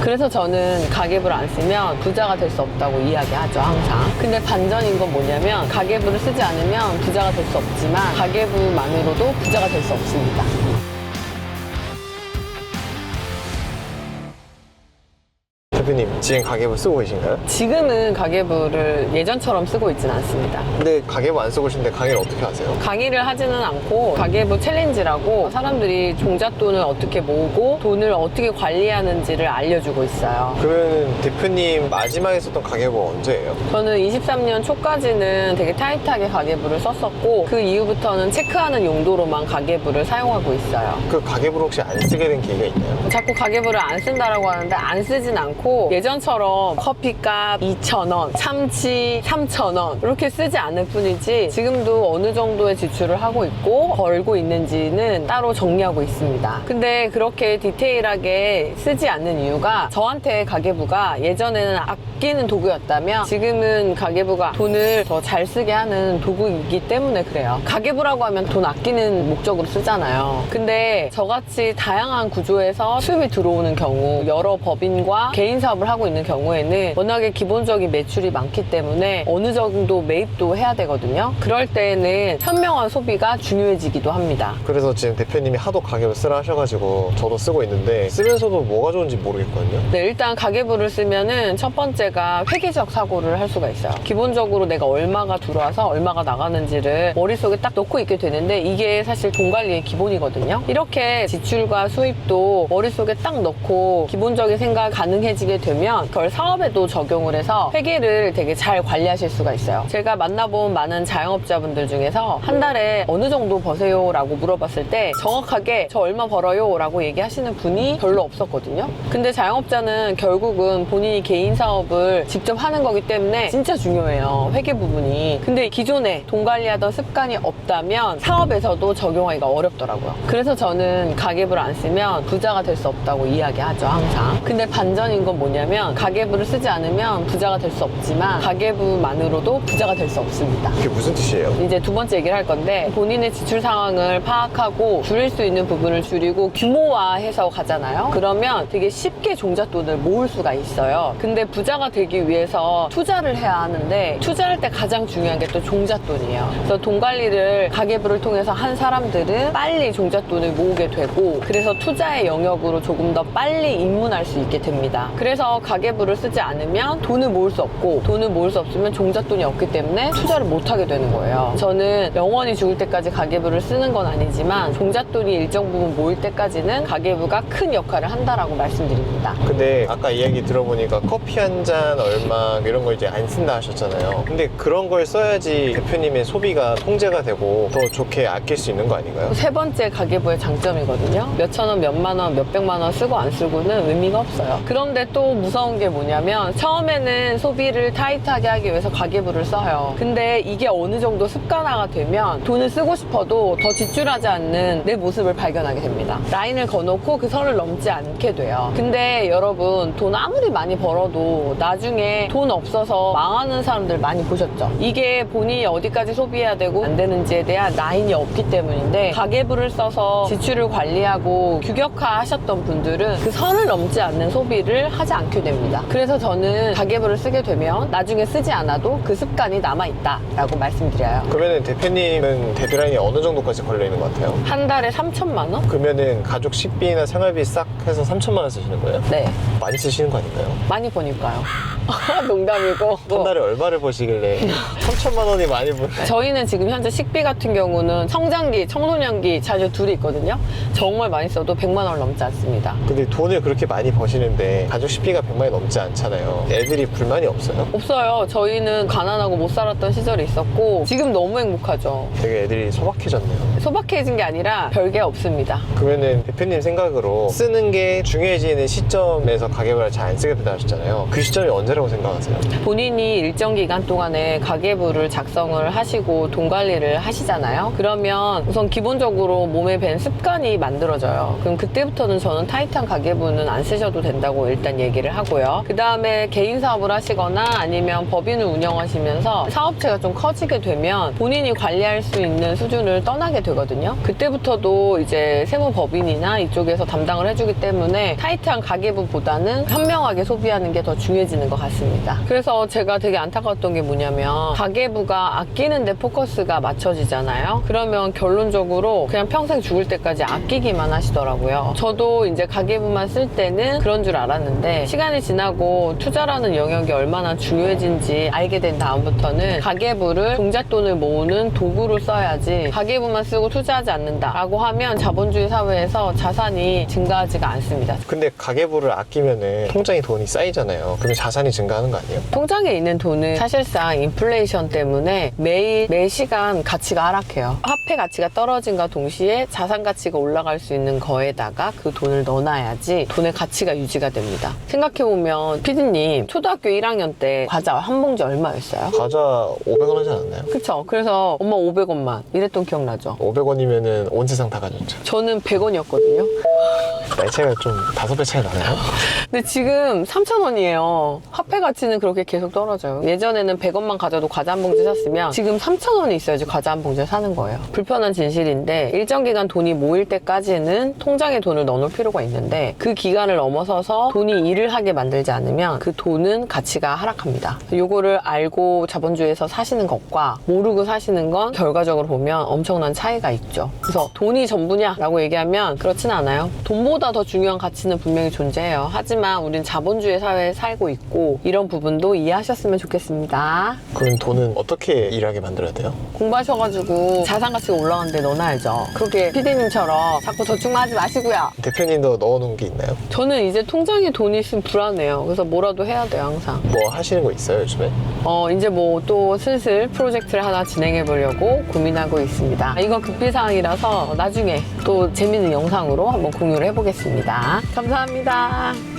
그래서 저는 가계부를 안 쓰면 부자가 될 수 없다고 이야기하죠, 항상. 근데 반전인 건 뭐냐면 가계부를 쓰지 않으면 부자가 될 수 없지만 가계부만으로도 부자가 될 수 없습니다. 대표님, 지금 가계부 쓰고 계신가요? 지금은 가계부를 예전처럼 쓰고 있진 않습니다. 근데 가계부 안 쓰고 계신데 강의를 어떻게 하세요? 강의를 하지는 않고 가계부 챌린지라고 사람들이 종잣돈을 어떻게 모으고 돈을 어떻게 관리하는지를 알려주고 있어요. 그러면 대표님 마지막에 썼던 가계부가 언제예요? 저는 23년 초까지는 되게 타이트하게 가계부를 썼었고 그 이후부터는 체크하는 용도로만 가계부를 사용하고 있어요. 그 가계부를 혹시 안 쓰게 된 계기가 있나요? 자꾸 가계부를 안 쓴다라고 하는데 안 쓰진 않고 예전처럼 커피값 2,000원, 참치 3,000원 이렇게 쓰지 않을 뿐이지 지금도 어느 정도의 지출을 하고 있고 벌고 있는지는 따로 정리하고 있습니다. 근데 그렇게 디테일하게 쓰지 않는 이유가 저한테 가계부가 예전에는 아끼는 도구였다면 지금은 가계부가 돈을 더 잘 쓰게 하는 도구이기 때문에 그래요. 가계부라고 하면 돈 아끼는 목적으로 쓰잖아요. 근데 저같이 다양한 구조에서 수입이 들어오는 경우 여러 법인과 개인 사업을 하고 있는 경우에는 워낙에 기본적인 매출이 많기 때문에 어느 정도 매입도 해야 되거든요. 그럴 때는 현명한 소비가 중요해지기도 합니다. 그래서 지금 대표님이 하도 가계부 쓰라 하셔가지고 저도 쓰고 있는데 쓰면서도 뭐가 좋은지 모르겠거든요. 네, 일단 가계부를 쓰면은 첫 번째가 회계적 사고를 할 수가 있어요. 기본적으로 내가 얼마가 들어와서 얼마가 나가는지를 머릿속에 딱 넣고 있게 되는데 이게 사실 돈 관리의 기본이거든요. 이렇게 지출과 수입도 머릿속에 딱 넣고 기본적인 생각 가능해지게 되면 그걸 사업에도 적용을 해서 회계를 되게 잘 관리하실 수가 있어요. 제가 만나본 많은 자영업자분들 중에서 한 달에 어느 정도 버세요? 라고 물어봤을 때 정확하게 저 얼마 벌어요? 라고 얘기하시는 분이 별로 없었거든요. 근데 자영업자는 결국은 본인이 개인 사업을 직접 하는 거기 때문에 진짜 중요해요. 회계 부분이. 근데 기존에 돈 관리하던 습관이 없다면 사업에서도 적용하기가 어렵더라고요. 그래서 저는 가계부를 안 쓰면 부자가 될 수 없다고 이야기하죠, 항상. 근데 반전인 건 뭐냐면 가계부를 쓰지 않으면 부자가 될 수 없지만 가계부만으로도 부자가 될 수 없습니다. 그게 무슨 뜻이에요? 이제 두 번째 얘기를 할 건데 본인의 지출 상황을 파악하고 줄일 수 있는 부분을 줄이고 규모화해서 가잖아요. 그러면 되게 쉽게 종잣돈을 모을 수가 있어요. 근데 부자가 되기 위해서 투자를 해야 하는데 투자할 때 가장 중요한 게 또 종잣돈이에요. 그래서 돈 관리를 가계부를 통해서 한 사람들은 빨리 종잣돈을 모으게 되고 그래서 투자의 영역으로 조금 더 빨리 입문할 수 있게 됩니다. 그래서 가계부를 쓰지 않으면 돈을 모을 수 없고 돈을 모을 수 없으면 종잣돈이 없기 때문에 투자를 못 하게 되는 거예요. 저는 영원히 죽을 때까지 가계부를 쓰는 건 아니지만 종잣돈이 일정 부분 모일 때까지는 가계부가 큰 역할을 한다라고 말씀드립니다. 근데 아까 이야기 들어보니까 커피 한 잔 얼마 이런 거 이제 안 쓴다 하셨잖아요. 근데 그런 걸 써야지 대표님의 소비가 통제가 되고 더 좋게 아낄 수 있는 거 아닌가요? 세 번째 가계부의 장점이거든요. 몇천 원, 몇만 원, 몇백만 원 쓰고 안 쓰고는 의미가 없어요. 그런데 또 무서운 게 뭐냐면 처음에는 소비를 타이트하게 하기 위해서 가계부를 써요. 근데 이게 어느 정도 습관화가 되면 돈을 쓰고 싶어도 더 지출하지 않는 내 모습을 발견하게 됩니다. 라인을 거놓고 그 선을 넘지 않게 돼요. 근데 여러분 돈 아무리 많이 벌어도 나중에 돈 없어서 망하는 사람들 많이 보셨죠? 이게 본인이 어디까지 소비해야 되고 안 되는지에 대한 라인이 없기 때문인데 가계부를 써서 지출을 관리하고 규격화 하셨던 분들은 그 선을 넘지 않는 소비를 하지 않게 됩니다. 그래서 저는 가계부를 쓰게 되면 나중에 쓰지 않아도 그 습관이 남아있다 라고 말씀드려요. 그러면은 대표님은 데드라인이 어느 정도까지 걸려 있는 것 같아요? 한 달에 3천만 원? 그러면은 가족 식비나 생활비 싹 해서 3천만 원 쓰시는 거예요? 네. 많이 쓰시는 거 아닌가요? 많이 버니까요. 농담이고. 한 달에 얼마를 버시길래 3천만 원이 많이 버는 저희는 지금 현재 식비 같은 경우는 성장기, 청소년기 자녀 둘이 있거든요. 정말 많이 써도 100만 원 넘지 않습니다. 근데 돈을 그렇게 많이 버시는데 가족 식비가 100만이 넘지 않잖아요. 애들이 불만이 없어요? 없어요. 저희는 가난하고 못 살았던 시절이 있었고 지금 너무 행복하죠. 되게 애들이 소박해졌네요. 소박해진 게 아니라 별게 없습니다. 그러면은 대표님 생각으로 쓰는 게 중요해지는 시점에서 가계부를 잘 안 쓰게 된다 하셨잖아요. 그 시점이 언제라고 생각하세요? 본인이 일정 기간 동안에 가계부를 작성을 하시고 돈 관리를 하시잖아요. 그러면 우선 기본적으로 몸에 밴 습관이 만들어져요. 그럼 그때부터는 저는 타이트한 가계부는 안 쓰셔도 된다고 일단 얘기를 하고요. 그 다음에 개인 사업을 하시거나 아니면 법인을 운영하시면서 사업체가 좀 커지게 되면 본인이 관리할 수 있는 수준을 떠나게 되거든요. 되거든요. 그때부터도 이제 세무법인이나 이쪽에서 담당을 해주기 때문에 타이트한 가계부보다는 현명하게 소비하는 게 더 중요해지는 것 같습니다. 그래서 제가 되게 안타까웠던 게 뭐냐면 가계부가 아끼는데 포커스가 맞춰지잖아요. 그러면 결론적으로 그냥 평생 죽을 때까지 아끼기만 하시더라고요. 저도 이제 가계부만 쓸 때는 그런 줄 알았는데 시간이 지나고 투자라는 영역이 얼마나 중요해진지 알게 된 다음부터는 가계부를 종잣돈을 모으는 도구로 써야지 가계부만 쓰고 투자하지 않는다라고 하면 자본주의 사회에서 자산이 증가하지가 않습니다. 근데 가계부를 아끼면은 통장에 돈이 쌓이잖아요. 그러면 자산이 증가하는 거 아니에요? 통장에 있는 돈은 사실상 인플레이션 때문에 매 시간 가치가 하락해요. 화폐 가치가 떨어진과 동시에 자산 가치가 올라갈 수 있는 거에다가 그 돈을 넣어놔야지 돈의 가치가 유지가 됩니다. 생각해보면 피디님 초등학교 1학년 때 과자 한 봉지 얼마였어요? 과자 500원 하지 않았나요? 그쵸? 그래서 엄마 500원만 이랬던 기억나죠? 500원이면은 온 세상 다 가졌죠. 저는 100원이었거든요. 나이 차이가 좀 5배 차이 나나요? 근데 지금 3,000원이에요. 화폐 가치는 그렇게 계속 떨어져요. 예전에는 100원만 가져도 과자 한 봉지 샀으면 지금 3,000원이 있어야지 과자 한 봉지 사는 거예요. 불편한 진실인데 일정 기간 돈이 모일 때까지는 통장에 돈을 넣어놓을 필요가 있는데 그 기간을 넘어서서 돈이 일을 하게 만들지 않으면 그 돈은 가치가 하락합니다. 요거를 알고 자본주의에서 사시는 것과 모르고 사시는 건 결과적으로 보면 엄청난 차이가 있죠. 그래서 돈이 전부냐라고 얘기하면 그렇진 않아요. 돈보다 더 중요한 가치는 분명히 존재해요. 하지만 우린 자본주의 사회에 살고 있고 이런 부분도 이해하셨으면 좋겠습니다. 그럼 돈은 어떻게 일하게 만들어야 돼요? 공부하셔가지고 자산 가치가 올라가는데 넣어놔야죠. 그렇게 피디님처럼 자꾸 저축만 하지 마시고요. 대표님도 넣어놓은 게 있나요? 저는 이제 통장에 돈이 있으면 불안해요. 그래서 뭐라도 해야 돼요, 항상. 뭐 하시는 거 있어요, 요즘에? 이제 뭐 또 슬슬 프로젝트를 하나 진행해 보려고 고민하고 있습니다. 이건 급비사항이라서 나중에 또 재밌는 영상으로 한번 공유를 해보겠습니다. 감사합니다.